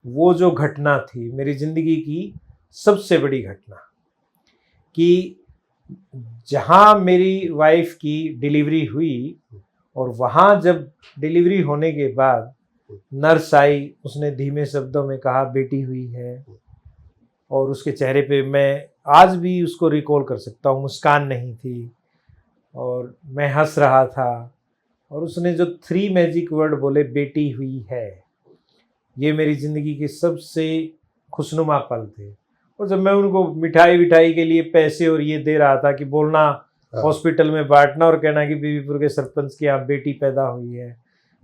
वो जो घटना थी मेरी ज़िंदगी की सबसे बड़ी घटना, कि जहाँ मेरी वाइफ की डिलीवरी हुई और वहाँ जब डिलीवरी होने के बाद नर्स आई, उसने धीमे शब्दों में कहा बेटी हुई है, और उसके चेहरे पे मैं आज भी उसको रिकॉल कर सकता हूँ, मुस्कान नहीं थी और मैं हंस रहा था, और उसने जो 3 मैजिक वर्ड बोले, बेटी हुई है, ये मेरी ज़िंदगी के सबसे खुशनुमा पल थे। और जब मैं उनको मिठाई विठाई के लिए पैसे और ये दे रहा था कि बोलना हॉस्पिटल में बांटना और कहना कि बीबीपुर के सरपंच के यहाँ बेटी पैदा हुई है,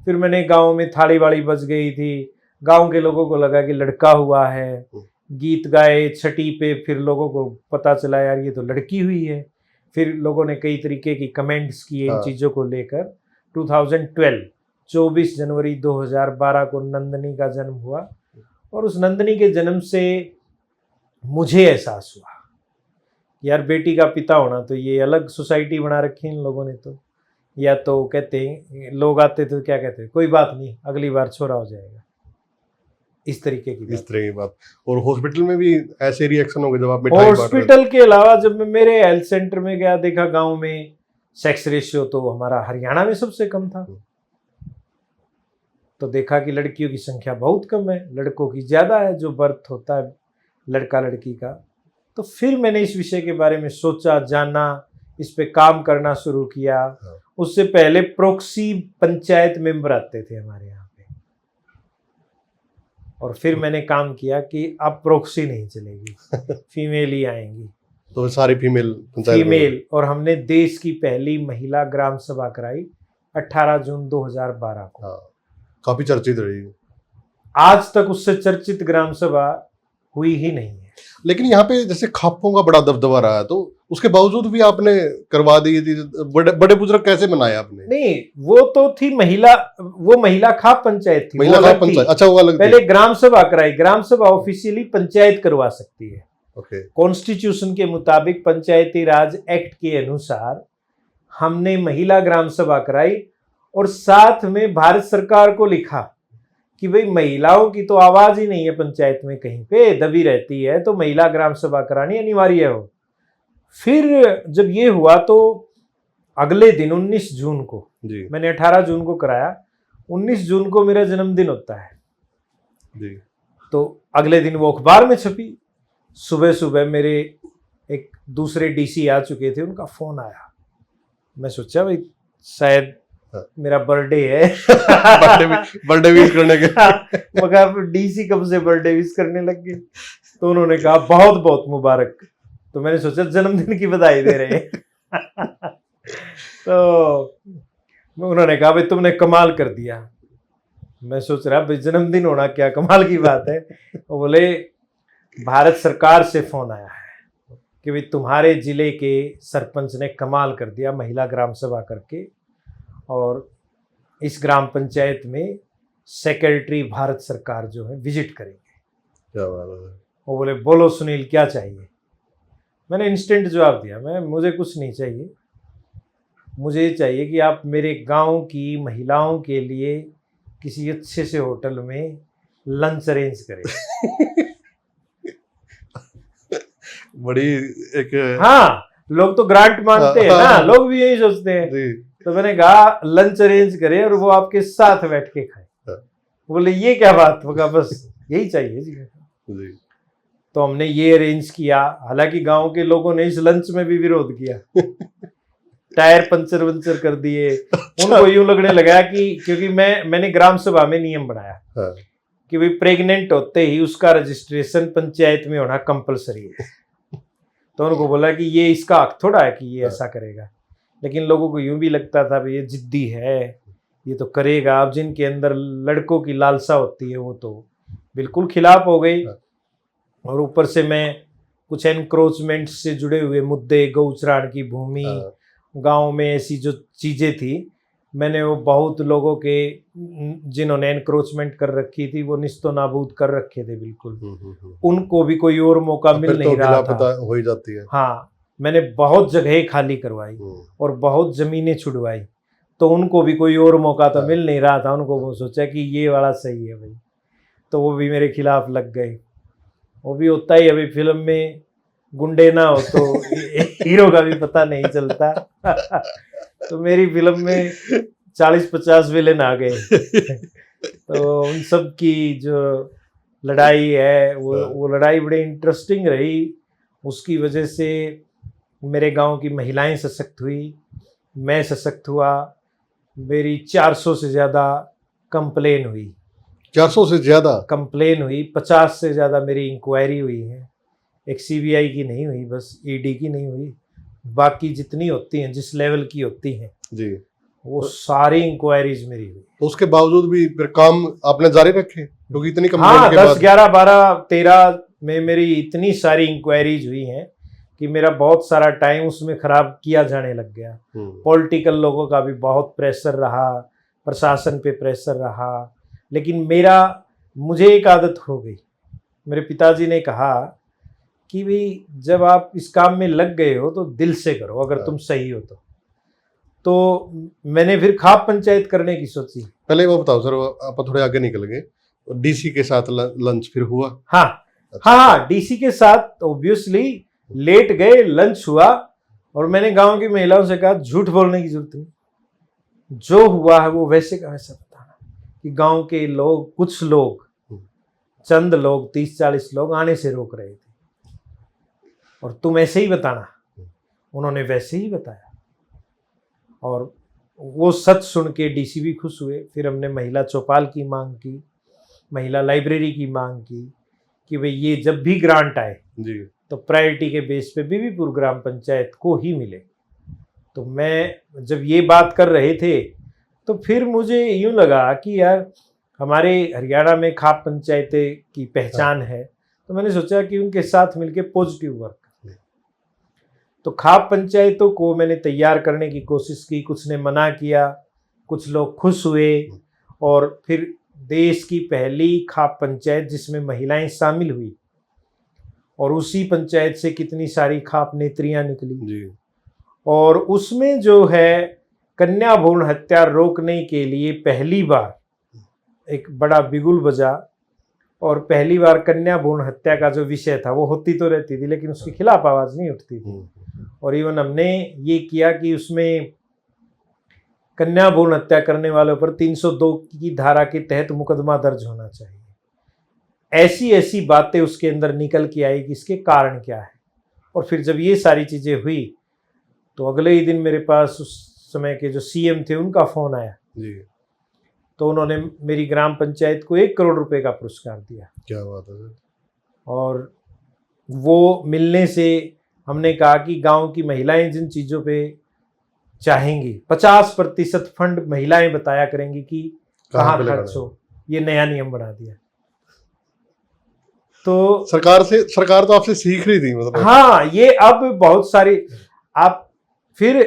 फिर मैंने गांव में थाली वाली बज गई थी, गांव के लोगों को लगा कि लड़का हुआ है, गीत गाए छठी पे, फिर लोगों को पता चला यार ये तो लड़की हुई है, फिर लोगों ने कई तरीके की कमेंट्स किए इन चीज़ों को लेकर। 2012 24 जनवरी 2012 को नंदनी का जन्म हुआ, और उस नंदनी के जन्म से मुझे एहसास हुआ यार बेटी का पिता होना तो ये अलग सोसाइटी बना रखी इन लोगों ने। तो या तो कहते हैं लोग आते तो क्या कहते हैं, कोई बात नहीं अगली बार छोरा हो जाएगा, इस तरीके की बात। और हॉस्पिटल में भी ऐसे रिएक्शन हो गए जब आप मिठाई बांट रहे थे? हॉस्पिटल के अलावा जब मैं मेरे हेल्थ सेंटर में गया, देखा गांव में सेक्स रेशियो तो हमारा हरियाणा में सबसे कम था, तो देखा कि लड़कियों की संख्या बहुत कम है, लड़कों की ज़्यादा है जो बर्थ होता है लड़का लड़की का। तो फिर मैंने इस विषय के बारे में सोचा, जाना, इस पे काम करना शुरू किया। उससे पहले प्रोक्सी पंचायत मेंबर आते थे हमारे यहाँ पे, और फिर मैंने काम किया कि अब प्रोक्सी नहीं चलेगी, फीमेल ही आएंगी, तो सारी फीमेल, और हमने देश की पहली महिला ग्राम सभा कराई 18 जून 2012 को। काफी चर्चित रही। आज तक उससे चर्चित ग्राम सभा हुई ही नहीं है। लेकिन यहाँ पे जैसे खापों का बड़ा दबदबा रहा है, तो उसके बावजूद भी आपने करवा दी थी। बड़े बुजुर्ग कैसे मनाए आपने? नहीं, वो तो थी वो महिला खाप पंचायत थी, महिला खाप पंचायत, अच्छा वो अलग। पहले ग्राम सभा कराई। ग्राम सभा ऑफिशियली पंचायत करवा सकती है, कॉन्स्टिट्यूशन के मुताबिक, पंचायती राज एक्ट के अनुसार हमने महिला ग्राम सभा कराई, और साथ में भारत सरकार को लिखा कि भाई महिलाओं की तो आवाज ही नहीं है पंचायत में, कहीं पे दबी रहती है, तो महिला ग्राम सभा करानी अनिवार्य हो। फिर जब ये हुआ तो अगले दिन 19 जून को मैंने 18 जून को कराया, 19 जून को मेरा जन्मदिन होता है जी। तो अगले दिन वो अखबार में छपी। सुबह सुबह मेरे एक दूसरे डीसी आ चुके थे, उनका फोन आया, मैं सोचा भाई शायद मेरा बर्थडे है, बर्थडे विश करने के। मगर डीसी कब से बर्थडे विश करने लग गए, तो उन्होंने कहा बहुत बहुत मुबारक। तो मैंने सोचा जन्मदिन की बधाई दे रहे हैं। तो उन्होंने कहा भाई तुमने कमाल कर दिया। मैं सोच रहा भाई जन्मदिन होना क्या कमाल की बात है। वो बोले भारत सरकार से फोन आया है कि भाई तुम्हारे जिले के सरपंच ने कमाल कर दिया महिला ग्राम सभा करके, और इस ग्राम पंचायत में सेक्रेटरी भारत सरकार जो है विजिट करेंगे। क्या बात है। वो बोले बोलो सुनील क्या चाहिए। मैंने इंस्टेंट जवाब दिया, मुझे कुछ नहीं चाहिए, मुझे चाहिए कि आप मेरे गांव की महिलाओं के लिए किसी अच्छे से होटल में लंच अरेंज करें। बड़ी एक, हाँ लोग तो ग्रांट मांगते हैं ना, लोग भी यही सोचते हैं। तो मैंने कहा लंच अरेंज करें और वो आपके साथ बैठ के खाए। बोले ये क्या बात होगा, बस यही चाहिए जी। तो हमने ये अरेंज किया, हालांकि गांव के लोगों ने इस लंच में भी विरोध किया, टायर पंचर वंचर कर दिए। उनको यूं लगने लगा कि क्योंकि मैंने ग्राम सभा में नियम बनाया कि भाई प्रेग्नेंट होते ही उसका रजिस्ट्रेशन पंचायत में होना कंपलसरी है। तो उनको बोला कि ये इसका हक थोड़ा है कि ये ऐसा करेगा, लेकिन लोगों को यूं भी लगता था भाई ये जिद्दी है, ये तो करेगा। अब जिनके अंदर लड़कों की लालसा होती है वो तो बिल्कुल खिलाफ हो गई। और ऊपर से मैं कुछ एनक्रोचमेंट से जुड़े हुए मुद्दे, गौचराण की भूमि, गांव में ऐसी जो चीज़ें थी, मैंने वो बहुत लोगों के जिन्होंने एनक्रोचमेंट कर रखी थी वो निस्तो नाबूद कर रखे थे बिल्कुल। उनको भी कोई और मौका मिल नहीं रहा था। हो ही जाती है। हाँ, मैंने बहुत जगह खाली करवाई और बहुत ज़मीनें छुड़वाई, तो उनको भी कोई और मौका तो मिल नहीं रहा था। उनको वो सोचा कि ये वाला सही है भाई। तो वो भी मेरे खिलाफ लग गए। वो भी होता ही, अभी फिल्म में गुंडे ना हो तो हीरो का भी पता नहीं चलता। तो मेरी फिल्म में 40-50 विलेन आ गए। तो उन सब की जो लड़ाई है वो लड़ाई बड़ी इंटरेस्टिंग रही। उसकी वजह से मेरे गांव की महिलाएं सशक्त हुई, मैं सशक्त हुआ। मेरी 400 से ज़्यादा कंप्लेन हुई। 400 से ज्यादा कंप्लेन हुई, 50 से ज़्यादा मेरी इंक्वायरी हुई है। एक सीबीआई की नहीं हुई, बस ईडी की नहीं हुई, बाकी जितनी होती हैं जिस लेवल की होती हैं जी, वो सारी इंक्वायरीज मेरी हुई। तो उसके बावजूद भी फिर काम आपने जारी रखे क्योंकि इतनी हाँ, कंप्लेंट के 10, बाद? 11, 12, 13 में मेरी इतनी सारी इंक्वायरीज हुई हैं कि मेरा बहुत सारा टाइम उसमें खराब किया जाने लग गया। पॉलिटिकल लोगों का भी बहुत प्रेशर रहा, प्रशासन पे प्रेशर रहा, लेकिन मुझे एक आदत हो गई। मेरे पिताजी ने कहा कि भाई जब आप इस काम में लग गए हो तो दिल से करो, अगर तुम सही हो तो मैंने फिर खाप पंचायत करने की सोची। पहले वो बताओ सर, आप थोड़े आगे निकल गए, डीसी के साथ लंच फिर हुआ? हाँ हाँ, डीसी के साथ ऑब्वियसली लेट गए, लंच हुआ, और मैंने गांव की महिलाओं से कहा झूठ बोलने की जरूरत नहीं, जो हुआ है वो वैसे का वैसा बताना। कि गांव के लोग, कुछ लोग, चंद लोग, 30-40 लोग आने से रोक रहे थे, और तुम ऐसे ही बताना। उन्होंने वैसे ही बताया, और वो सच सुन के डीसी भी खुश हुए। फिर हमने महिला चौपाल की मांग की, महिला लाइब्रेरी की मांग की कि भाई ये जब भी ग्रांट आए जी, तो प्रायोरिटी के बेस पे बीबीपुर ग्राम पंचायत को ही मिले। तो मैं जब ये बात कर रहे थे तो फिर मुझे यूँ लगा कि यार हमारे हरियाणा में खाप पंचायतें की पहचान है, तो मैंने सोचा कि उनके साथ मिलके पॉजिटिव वर्क। तो खाप पंचायतों को मैंने तैयार करने की कोशिश की, कुछ ने मना किया, कुछ लोग खुश हुए, और फिर देश की पहली खाप पंचायत जिसमें महिलाएं शामिल हुई, और उसी पंचायत से कितनी सारी खाप नेत्रियां निकली जी, और उसमें जो है कन्या भ्रूण हत्या रोकने के लिए पहली बार एक बड़ा बिगुल बजा, और पहली बार कन्या भ्रूण हत्या का जो विषय था, वो होती तो रहती थी लेकिन उसके खिलाफ आवाज नहीं उठती थी। और इवन हमने ये किया कि उसमें कन्या भ्रूण हत्या करने वालों पर 302 की धारा के तहत मुकदमा दर्ज होना चाहिए। ऐसी ऐसी बातें उसके अंदर निकल के आई कि इसके कारण क्या है। और फिर जब ये सारी चीजें हुई तो अगले ही दिन मेरे पास उस समय के जो सीएम थे उनका फोन आया जी, तो उन्होंने मेरी ग्राम पंचायत को 1 करोड़ रुपए का पुरस्कार दिया। क्या बात है सर। और वो मिलने से हमने कहा कि गांव की महिलाएं जिन चीज़ों पे चाहेंगी 50% फंड महिलाएं बताया करेंगी कि कहाँ खर्च हो। ये नया नियम बना दिया। तो सरकार तो आपसे सीख रही थी मतलब। हाँ, ये अब बहुत सारी आप फिर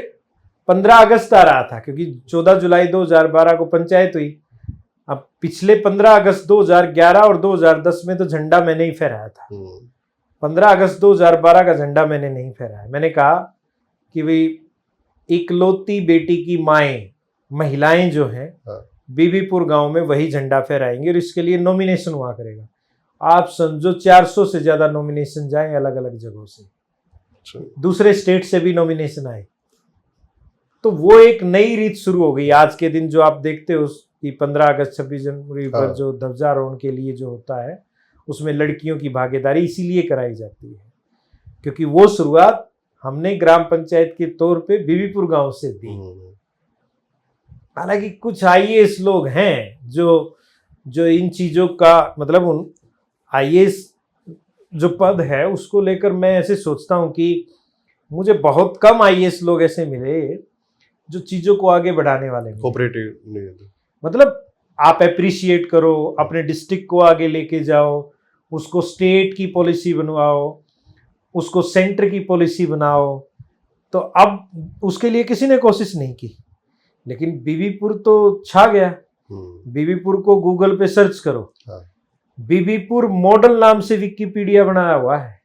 15 अगस्त आ रहा था क्योंकि 14 जुलाई 2012 को पंचायत हुई। अब पिछले 15 अगस्त 2011 और 2010 में तो झंडा मैंने ही फहराया था। 15 अगस्त 2012 का झंडा मैंने नहीं फहराया। मैंने कहा कि भाई इकलौती बेटी की माएँ महिलाएं जो हैं बीबीपुर गांव में वही झंडा फहराएंगे और इसके लिए नॉमिनेशन हुआ करेगा। आप समझो 400 से ज्यादा नॉमिनेशन जाए अलग अलग जगहों से, दूसरे स्टेट से भी नॉमिनेशन आए। तो वो एक नई रीत शुरू हो गई। आज के दिन जो आप देखते हो कि 15 अगस्त 26 जनवरी पर जो ध्वजारोहण के लिए जो होता है उसमें लड़कियों की भागीदारी इसीलिए कराई जाती है क्योंकि वो शुरुआत हमने ग्राम पंचायत के तौर पे बीबीपुर गांव से दी। हालांकि कुछ आईएएस लोग हैं जो इन चीज़ों का मतलब उन आईएएस जो पद है उसको लेकर मैं ऐसे सोचता हूँ कि मुझे बहुत कम आईएएस लोग ऐसे मिले जो चीज़ों को आगे बढ़ाने वाले कोऑपरेटिव नहीं। मतलब आप अप्रिशिएट करो, अपने डिस्ट्रिक्ट को आगे लेके जाओ, उसको स्टेट की पॉलिसी बनवाओ, उसको सेंटर की पॉलिसी बनाओ। तो अब उसके लिए किसी ने कोशिश नहीं की, लेकिन बीबीपुर तो छा गया। बीबीपुर को गूगल पे सर्च करो, बीबीपुर मॉडल नाम से विकिपीडिया बनाया हुआ है,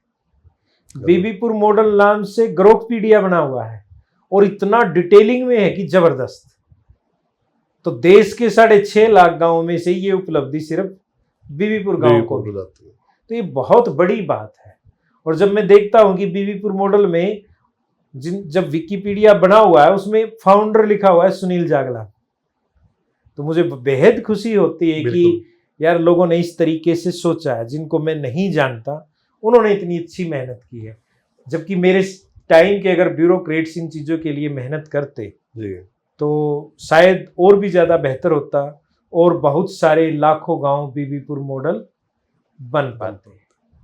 बीबीपुर मॉडल नाम से ग्रोकपीडिया बना हुआ है और इतना डिटेलिंग में है कि जबरदस्त। तो देश के 6.5 लाख गांवों में से ये उपलब्धि सिर्फ बीबीपुर गांव को भी। बुलाते हैं। तो ये बहुत बड़ी बात है। और जब मैं देखता हूं कि बीबीपुर मॉडल में जब विकिपीडिया बना हुआ है उसमें फाउंडर लिखा हुआ है सुनील जागला, तो मुझे बेहद खुशी होती है कि यार लोगों ने इस तरीके से सोचा है, जिनको मैं नहीं जानता उन्होंने इतनी अच्छी मेहनत की है। जबकि मेरे टाइम के अगर ब्यूरोक्रेट्स इन चीज़ों के लिए मेहनत करते जी। तो शायद और भी ज़्यादा बेहतर होता और बहुत सारे लाखों गांव बीबीपुर मॉडल बन पाते।